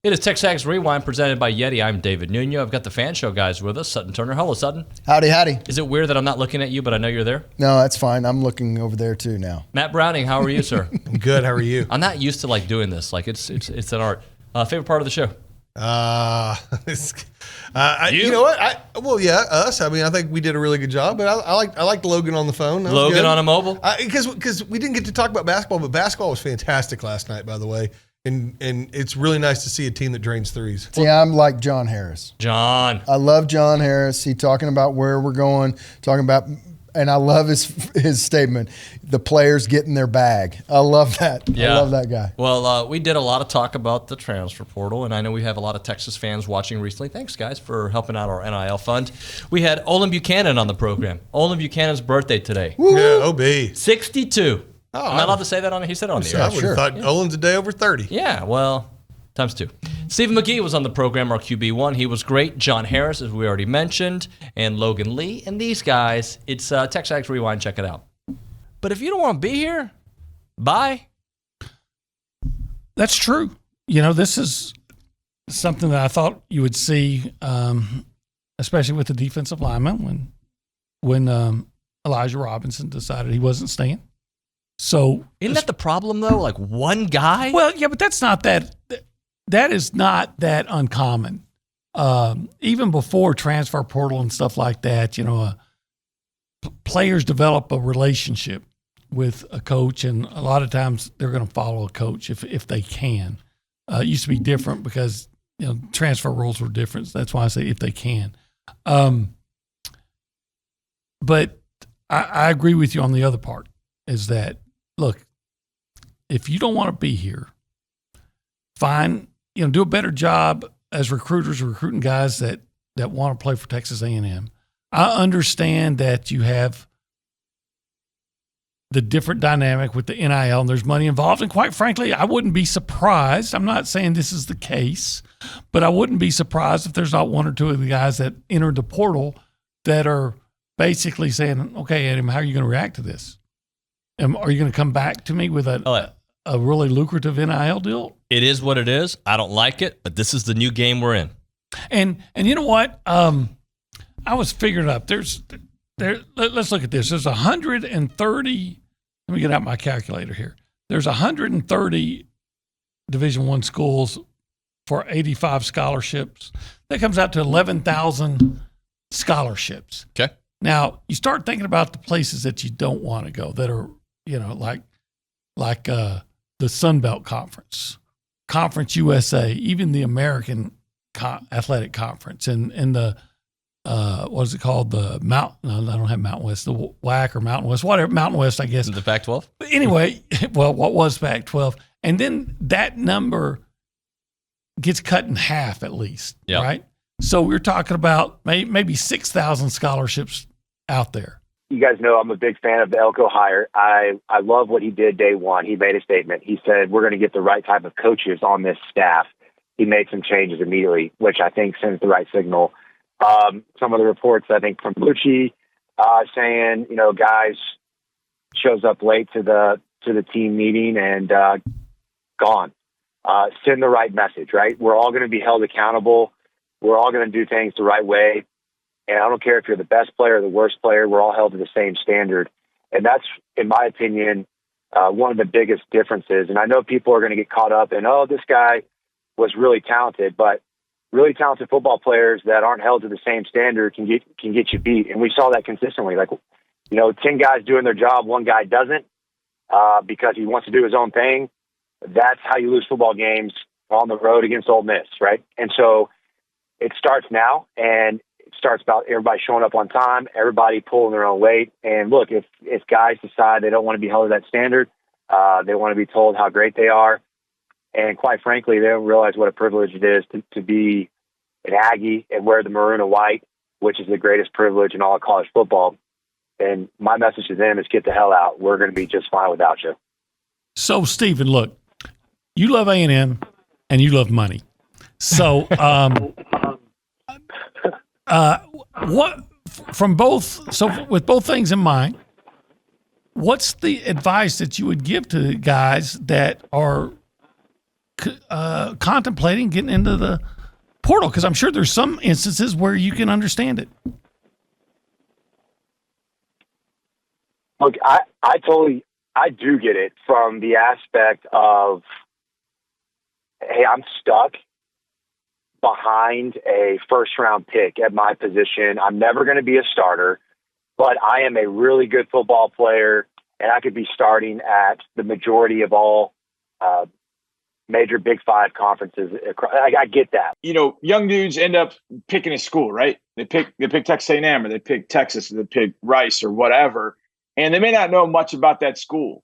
It is TexAgs Rewind presented by Yeti. I'm David Nuno. I've got the Fan Show guys with us. Sutton Turner. Hello, Sutton. Howdy, howdy. Is it weird that I'm not looking at you, but I know you're there? No, that's fine. I'm looking over there too now. Matt Browning, how are you, sir? Good. How are you? I'm not used to doing this. It's an art. Favorite part of the show? You know what? Us. I mean, I think we did a really good job, but I liked Logan on the phone. Logan on a mobile? Because we didn't get to talk about basketball, but basketball was fantastic last night, by the way. And it's really nice to see a team that drains threes. See, I'm like John Harris. John. I love John Harris. He talking about where we're going, and I love his statement, the players getting their bag. I love that. Yeah. I love that guy. Well, we did a lot of talk about the transfer portal, and I know we have a lot of Texas fans watching recently. Thanks, guys, for helping out our NIL fund. We had Olin Buchanan on the program. Olin Buchanan's birthday today. Woo! Yeah, OB. 62. Oh, am I allowed to say that on it? He said it on the air. I would have thought Olin's a day over 30. Yeah, well, times two. Stephen McGee was on the program, our QB1. He was great. John Harris, as we already mentioned, and Logan Lee. And these guys, it's TexAgs Rewind. Check it out. But if you don't want to be here, bye. That's true. You know, this is something that I thought you would see, especially with the defensive lineman when Elijah Robinson decided he wasn't staying. So isn't that the problem though? Like one guy? Well, yeah, but that's not that. That is not that uncommon. Even before transfer portal and stuff like that, you know, players develop a relationship with a coach, and a lot of times they're going to follow a coach if they can. It used to be different because transfer rules were different. That's why I say if they can. But I agree with you on the other part. Is that look, if you don't want to be here, fine, do a better job as recruiters recruiting guys that want to play for Texas A&M. I understand that you have the different dynamic with the NIL and there's money involved. And quite frankly, I wouldn't be surprised. I'm not saying this is the case, but I wouldn't be surprised if there's not one or two of the guys that entered the portal that are basically saying, okay, Adam, how are you going to react to this? Are you going to come back to me with a really lucrative NIL deal? It is what it is. I don't like it, but this is the new game we're in. And you know what? I was figuring it up. Let's look at this. There's 130. Let me get out my calculator here. There's 130 Division I schools for 85 scholarships. That comes out to 11,000 scholarships. Okay. Now you start thinking about the places that you don't want to go that are, like the Sun Belt Conference, Conference USA, even the American Athletic Conference, and the what is it called? The I don't have Mountain West, the WAC or Mountain West, whatever, Mountain West, I guess. The Pac-12? But anyway, well, what was Pac-12? And then that number gets cut in half at least, right? So we're talking about maybe 6,000 scholarships out there. You guys know I'm a big fan of the Elko hire. I love what he did day one. He made a statement. He said, we're going to get the right type of coaches on this staff. He made some changes immediately, which I think sends the right signal. Some of the reports, I think, from Lucci saying, guys shows up late to the team meeting and gone. Send the right message, right? We're all going to be held accountable. We're all going to do things the right way. And I don't care if you're the best player or the worst player, we're all held to the same standard. And that's, in my opinion, one of the biggest differences. And I know people are going to get caught up in, this guy was really talented, but really talented football players that aren't held to the same standard can get you beat. And we saw that consistently. 10 guys doing their job, one guy doesn't because he wants to do his own thing. That's how you lose football games on the road against Ole Miss, right? And so it starts now, and it starts about everybody showing up on time, everybody pulling their own weight. And look, if guys decide they don't want to be held to that standard, they want to be told how great they are. And quite frankly, they don't realize what a privilege it is to be an Aggie and wear the maroon and white, which is the greatest privilege in all of college football. And my message to them is get the hell out. We're going to be just fine without you. So, Stephen, look, you love A&M and you love money. So, with both things in mind, what's the advice that you would give to guys that are contemplating getting into the portal? Because I'm sure there's some instances where you can understand it. Look, I do get it from the aspect of, hey, I'm stuck behind a first-round pick at my position. I'm never going to be a starter, but I am a really good football player, and I could be starting at the majority of all major Big Five conferences. I get that. You know, young dudes end up picking a school, right? They pick Texas A&M, or they pick Texas, or they pick Rice, or whatever, and they may not know much about that school.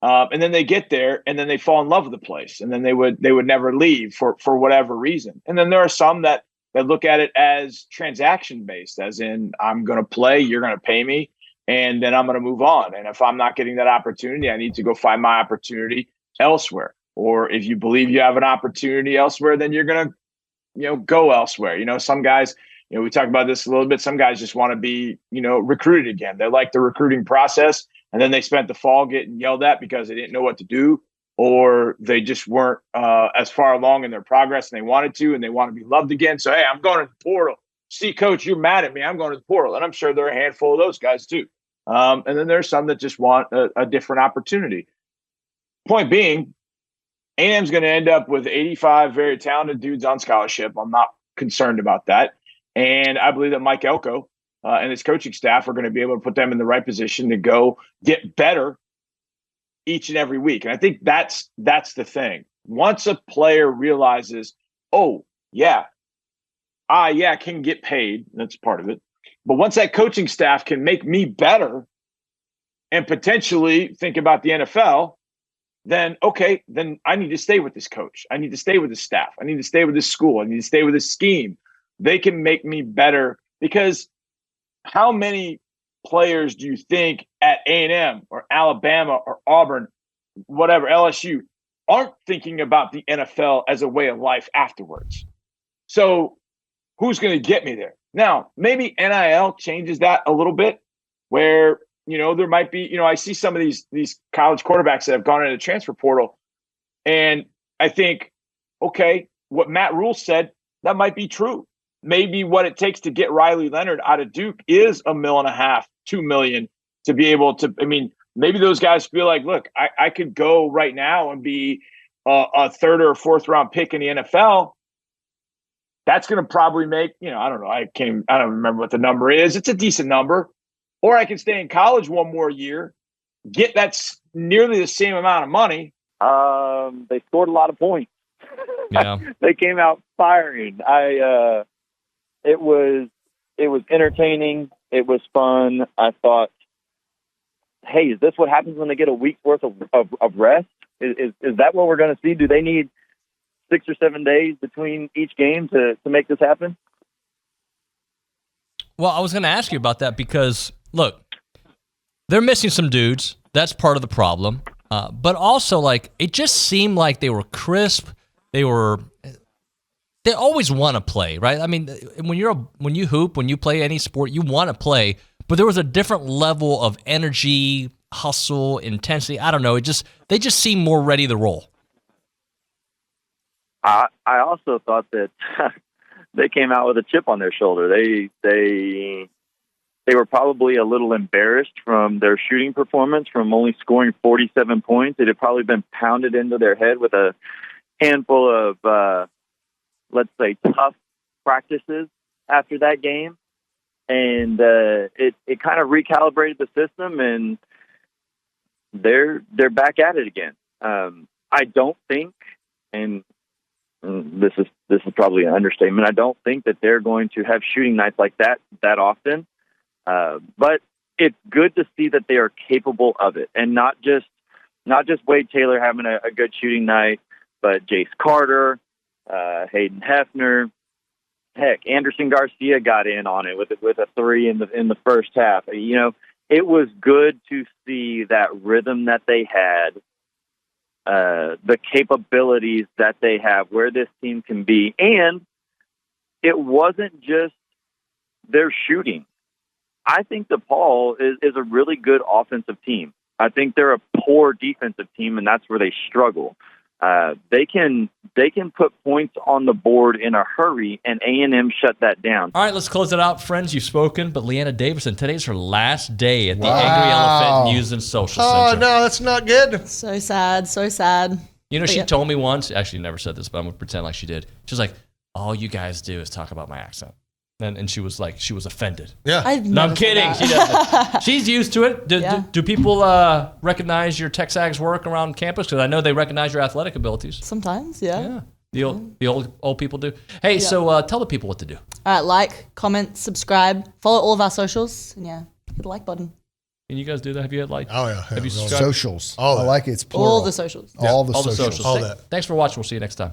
And then they get there, and then they fall in love with the place, and then they would never leave for whatever reason. And then there are some that look at it as transaction based, as in, I'm going to play, you're going to pay me, and then I'm going to move on. And if I'm not getting that opportunity, I need to go find my opportunity elsewhere. Or if you believe you have an opportunity elsewhere, then you're going to, go elsewhere. Some guys, we talked about this a little bit. Some guys just want to be, recruited again. They like the recruiting process. And then they spent the fall getting yelled at because they didn't know what to do, or they just weren't as far along in their progress and they wanted to, and they want to be loved again. So, hey, I'm going to the portal. See, coach, you're mad at me. I'm going to the portal. And I'm sure there are a handful of those guys too. And then there's some that just want a different opportunity. Point being, A&M's going to end up with 85 very talented dudes on scholarship. I'm not concerned about that. And I believe that Mike Elko and his coaching staff are going to be able to put them in the right position to go get better each and every week. And I think that's the thing. Once a player realizes, oh, yeah, I can get paid. That's part of it. But once that coaching staff can make me better and potentially think about the NFL, then, okay, then I need to stay with this coach. I need to stay with this staff. I need to stay with this school. I need to stay with this scheme. They can make me better, because how many players do you think at A&M or Alabama or Auburn, whatever, LSU, aren't thinking about the NFL as a way of life afterwards? So who's going to get me there? Now, maybe NIL changes that a little bit, where, there might be, I see some of these college quarterbacks that have gone into the transfer portal, and I think, okay, what Matt Rule said, that might be true. Maybe what it takes to get Riley Leonard out of Duke is $1.5 million, $2 million to be able to. I mean, maybe those guys feel like, look, I could go right now and be a third or fourth round pick in the NFL. That's going to probably make, I don't know. I don't remember what the number is. It's a decent number. Or I can stay in college one more year, get that's nearly the same amount of money. They scored a lot of points. Yeah. They came out firing. It was entertaining. It was fun. I thought, hey, is this what happens when they get a week's worth of rest? Is that what we're going to see? Do they need 6 or 7 days between each game to make this happen? Well, I was going to ask you about that because, look, they're missing some dudes. That's part of the problem. But also, it just seemed like they were crisp. They always want to play, right? I mean, when you hoop, when you play any sport, you want to play. But there was a different level of energy, hustle, intensity. I don't know. They just seem more ready to roll. I also thought that they came out with a chip on their shoulder. They were probably a little embarrassed from their shooting performance, from only scoring 47 points. It had probably been pounded into their head with a handful of, let's say, tough practices after that game. And it kind of recalibrated the system, and they're back at it again. I don't think, and this is probably an understatement, I don't think that they're going to have shooting nights like that often. But it's good to see that they are capable of it, and not just Wade Taylor having a good shooting night, but Jace Carter, Hayden Hefner, heck, Anderson Garcia got in on it with a three in the first half. It was good to see that rhythm that they had, the capabilities that they have, where this team can be. And it wasn't just their shooting. I think DePaul is a really good offensive team. I think they're a poor defensive team, and that's where they struggle. They can put points on the board in a hurry, and A&M shut that down. All right, let's close it out, friends. You've spoken, but Leanna Davison, today's her last day at the Angry Elephant News and Social Oh, Center. no, that's not good. So sad, so sad. You know, But she yeah. told me once, actually never said this, but I'm going to pretend like she did. She was like, all you guys do is talk about my accent. And she was like, she was offended. Yeah. I've No, I'm never said kidding. that. She doesn't. She's used to it. Yeah. Do people recognize your TexAgs work around campus? Because I know they recognize your athletic abilities. Sometimes, yeah. Yeah. The old people do. Hey, so tell the people what to do. All right, like, comment, subscribe, follow all of our socials, and yeah, hit the like button. Can you guys do that? Have you had like? Oh, yeah. Have you Yeah, subscribed? Socials. All I that. like it. It's plural. All the socials. All the All the socials. socials. All that. Thanks for watching. We'll see you next time.